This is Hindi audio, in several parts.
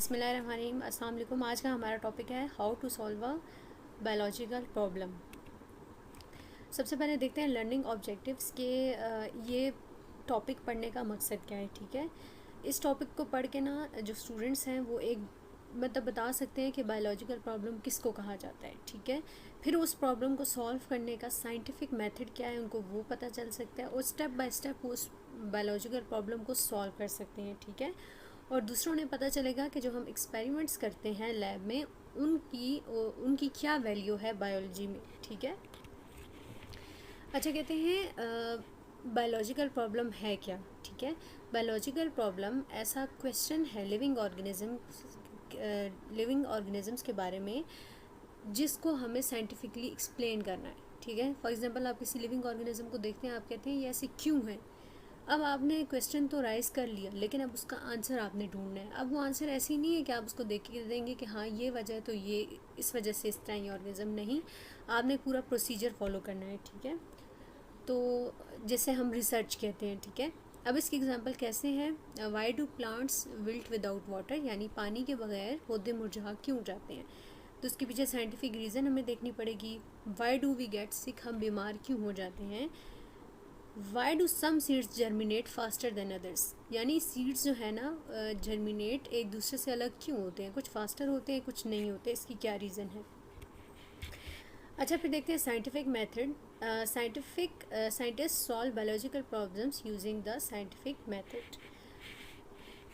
बिस्मिल्लाहिर्रहमानिर्रहीम। अस्सलाम वालेकुम। आज का हमारा टॉपिक है how to solve a biological problem. सबसे पहले देखते हैं लर्निंग ऑब्जेक्टिव्स के ये टॉपिक पढ़ने का मकसद क्या है। ठीक है, इस टॉपिक को पढ़ के ना जो स्टूडेंट्स हैं वो एक मतलब बता सकते हैं कि बायोलॉजिकल प्रॉब्लम किसको कहा जाता है। ठीक है, फिर उस प्रॉब्लम को सॉल्व करने का साइंटिफिक मेथड क्या है उनको वो पता चल सकता है और स्टेप बाय स्टेप उस बायोलॉजिकल प्रॉब्लम को सॉल्व कर सकते हैं। ठीक है, और दूसरों ने पता चलेगा कि जो हम एक्सपेरिमेंट्स करते हैं लैब में उनकी क्या वैल्यू है बायोलॉजी में। ठीक है, अच्छा कहते हैं बायोलॉजिकल प्रॉब्लम है क्या। ठीक है, बायोलॉजिकल प्रॉब्लम ऐसा क्वेश्चन है लिविंग ऑर्गेनिजम्स के बारे में जिसको हमें साइंटिफिकली एक्सप्लेन करना है। ठीक है, फॉर एग्जांपल आप किसी लिविंग ऑर्गेनिज्म को देखते हैं, आप कहते हैं ये ऐसे क्यों है। अब आपने क्वेश्चन तो राइज कर लिया लेकिन अब उसका आंसर आपने ढूंढना है। अब वो आंसर ऐसी नहीं है कि आप उसको देख के देंगे कि हाँ ये वजह है तो ये इस वजह से इस तरह ये ऑर्गेनिज्म नहीं, आपने पूरा प्रोसीजर फॉलो करना है। ठीक है, तो जैसे हम रिसर्च कहते हैं। ठीक है, अब इसकी एग्जांपल कैसे है, why do plants wilt without water, यानी पानी के बगैर पौधे मुरझा क्यों जाते हैं। तो उसके पीछे साइंटिफिक रीज़न हमें देखनी पड़ेगी। Why do we get sick, हम बीमार क्यों हो जाते हैं। Why do some seeds germinate faster than others, यानी सीड्स जो है ना जर्मिनेट एक दूसरे से अलग क्यों होते हैं, कुछ फास्टर होते हैं कुछ नहीं होते, इसकी क्या रीज़न है। अच्छा, फिर देखते हैं scientific method. Scientist solve biological problems using the scientific method.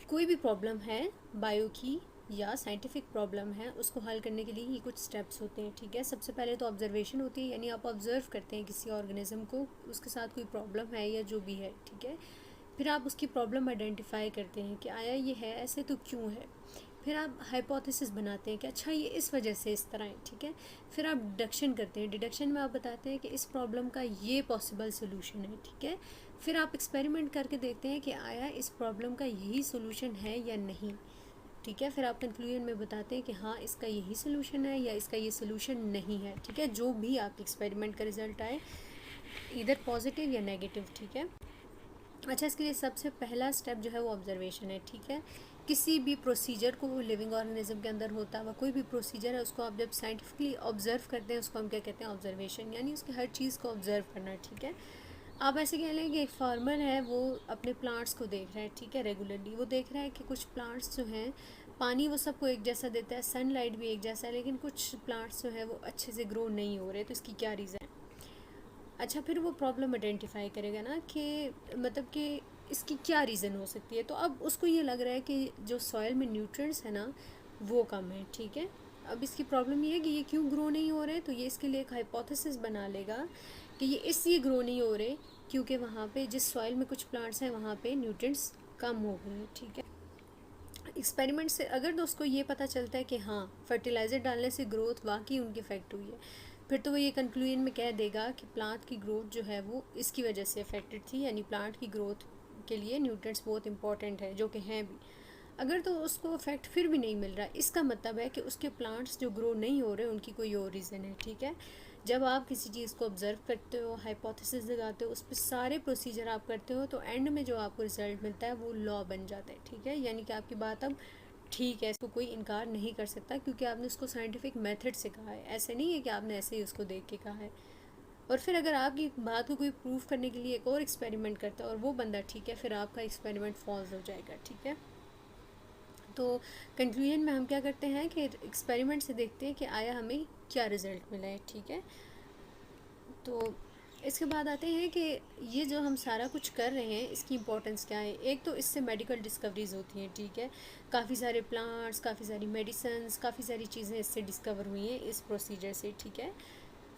कोई भी प्रॉब्लम है बायो की या साइंटिफिक प्रॉब्लम है, उसको हल करने के लिए ये कुछ स्टेप्स होते हैं। ठीक है, सबसे पहले तो ऑब्जर्वेशन होती है, यानी आप ऑब्जर्व करते हैं किसी ऑर्गेनिज्म को, उसके साथ कोई प्रॉब्लम है या जो भी है। ठीक है, फिर आप उसकी प्रॉब्लम आइडेंटिफाई करते हैं कि आया ये है ऐसे तो क्यों है। फिर आप हाइपोथेसिस बनाते हैं कि अच्छा ये इस वजह से इस तरह है। ठीक है, फिर आप डिडक्शन करते हैं, डिडक्शन में आप बताते हैं कि इस प्रॉब्लम का ये पॉसिबल सोल्यूशन है। ठीक है, फिर आप एक्सपेरिमेंट करके देखते हैं कि आया इस प्रॉब्लम का यही सोल्यूशन है या नहीं। ठीक है, फिर आप कंक्लूजन में बताते हैं कि हाँ इसका यही सोल्यूशन है या इसका ये सोल्यूशन नहीं है। ठीक है, जो भी आपके एक्सपेरिमेंट का रिजल्ट आए, इधर पॉजिटिव या नेगेटिव। ठीक है, अच्छा इसके लिए सबसे पहला स्टेप जो है वो ऑब्जर्वेशन है। ठीक है, किसी भी प्रोसीजर को लिविंग ऑर्गेनिज्म के अंदर होता हुआ कोई भी प्रोसीजर है उसको आप जब साइंटिफिकली ऑब्जर्व करते हैं उसको हम क्या कहते हैं, ऑब्जर्वेशन, यानी उसकी हर चीज़ को ऑब्जर्व करना। ठीक है, आप ऐसे कह लें कि एक फार्मर है वो अपने प्लांट्स को देख रहा है। ठीक है, रेगुलरली वो देख रहा है कि कुछ प्लांट्स जो हैं पानी वो सबको एक जैसा देता है, सनलाइट भी एक जैसा है, लेकिन कुछ प्लांट्स जो है वो अच्छे से ग्रो नहीं हो रहे, तो इसकी क्या रीज़न है। अच्छा, फिर वो प्रॉब्लम आइडेंटिफाई करेगा ना कि मतलब कि इसकी क्या रीज़न हो सकती है। तो अब उसको ये लग रहा है कि जो सॉइल में न्यूट्रिएंट्स है ना वो कम है। ठीक है, अब इसकी प्रॉब्लम ये है कि ये क्यों ग्रो नहीं हो रहे, तो ये इसके लिए एक हाइपोथेसिस बना लेगा कि ये इसलिए ग्रो नहीं हो रहे क्योंकि वहाँ पे जिस सॉइल में कुछ प्लांट्स हैं वहाँ पे न्यूट्रिएंट्स कम हो गए हैं। ठीक है, एक्सपेरिमेंट से अगर दोस्त को ये पता चलता है कि हाँ फर्टिलाइज़र डालने से ग्रोथ वाकई उनकी इफेक्ट हुई है, फिर तो वो ये कंक्लूजन में कह देगा कि प्लांट की ग्रोथ जो है वो इसकी वजह से अफेक्टेड थी, यानी प्लांट की ग्रोथ के लिए न्यूट्रिएंट्स बहुत इंपॉर्टेंट है, जो कि हैं भी। अगर तो उसको इफेक्ट फिर भी नहीं मिल रहा, इसका मतलब है कि उसके प्लांट्स जो ग्रो नहीं हो रहे उनकी कोई और रीज़न है। ठीक है, जब आप किसी चीज़ को ऑब्जर्व करते हो, हाइपोथेसिस लगाते हो, उस पर सारे प्रोसीजर आप करते हो, तो एंड में जो आपको रिजल्ट मिलता है वो लॉ बन जाता है। ठीक है, यानी कि आपकी बात अब ठीक है, इसको कोई इनकार नहीं कर सकता क्योंकि आपने उसको साइंटिफिक मेथड से कहा है, ऐसे नहीं है कि आपने ऐसे ही उसको देख के कहा है। और फिर अगर आपकी बात को कोई प्रूव करने के लिए एक और एक्सपेरिमेंट करता है और वो बंदा ठीक है, फिर आपका एक्सपेरिमेंट फॉल्स हो जाएगा। ठीक है, तो कंक्लूजन में हम क्या करते हैं कि एक्सपेरिमेंट से देखते हैं कि आया हमें क्या रिज़ल्ट मिला है। ठीक है, तो इसके बाद आते हैं कि ये जो हम सारा कुछ कर रहे हैं इसकी इंपॉर्टेंस क्या है। एक तो इससे मेडिकल डिस्कवरीज होती हैं। ठीक है, काफ़ी सारे प्लांट्स, काफ़ी सारी मेडिसिन्स, काफ़ी सारी चीज़ें इससे डिस्कवर हुई हैं इस प्रोसीजर से। ठीक है,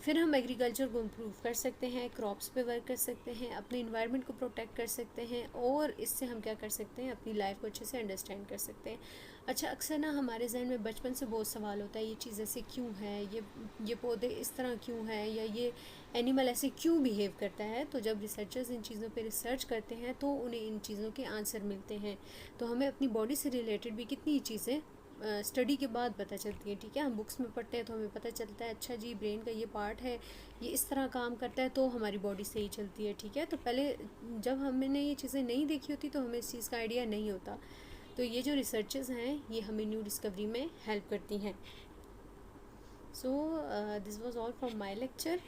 फिर हम एग्रीकल्चर को इम्प्रूव कर सकते हैं, क्रॉप्स पे वर्क कर सकते हैं, अपने इन्वायरमेंट को प्रोटेक्ट कर सकते हैं, और इससे हम क्या कर सकते हैं, अपनी लाइफ को अच्छे से अंडरस्टैंड कर सकते हैं। अच्छा, अक्सर ना हमारे जहन में बचपन से बहुत सवाल होता है ये चीज़ ऐसे क्यों है, ये पौधे इस तरह क्यों है, या ये एनिमल ऐसे क्यों बिहेव करता है। तो जब रिसर्चर्स इन चीज़ों पे रिसर्च करते हैं तो उन्हें इन चीज़ों के आंसर मिलते हैं। तो हमें अपनी बॉडी से रिलेटेड भी कितनी चीज़ें स्टडी के बाद पता चलती है। ठीक है, हम बुक्स में पढ़ते हैं तो हमें पता चलता है अच्छा जी ब्रेन का ये पार्ट है, ये इस तरह काम करता है तो हमारी बॉडी सही चलती है। ठीक है, तो पहले जब हमने ये चीज़ें नहीं देखी होती तो हमें इस चीज़ का आइडिया नहीं होता। तो ये जो रिसर्चेस हैं ये हमें न्यू डिस्कवरी में हेल्प करती हैं. So this was all from my lecture.